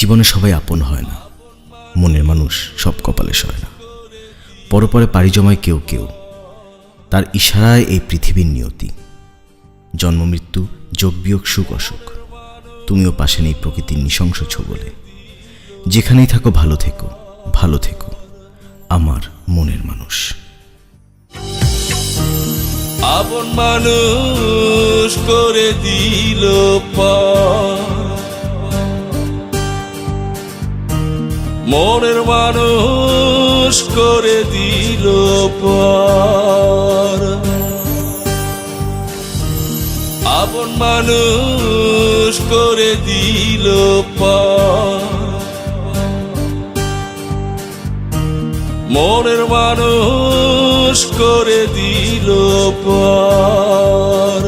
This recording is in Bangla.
জীবনে সবাই আপন হয় না, মনের মানুষ সব কপালে সয় না। পরপরে পাড়ি জমায় কেউ কেউ, তার ইশারায় এই পৃথিবীর নিয়তি। জন্ম মৃত্যু, যোগ বিয়োগ, সুখ অসুখ, তুমিও পাশে নেই প্রকৃতির নৃশংস ছোবলে। যেখানেই থাকো ভালো থেকো, ভালো থেকো আমার মনের মানুষ। আপন মানুষ করে দিল মনের মানুষ করে দিল পর। আপন মানুষ করে দিল মনের মানুষ করে দিল পর।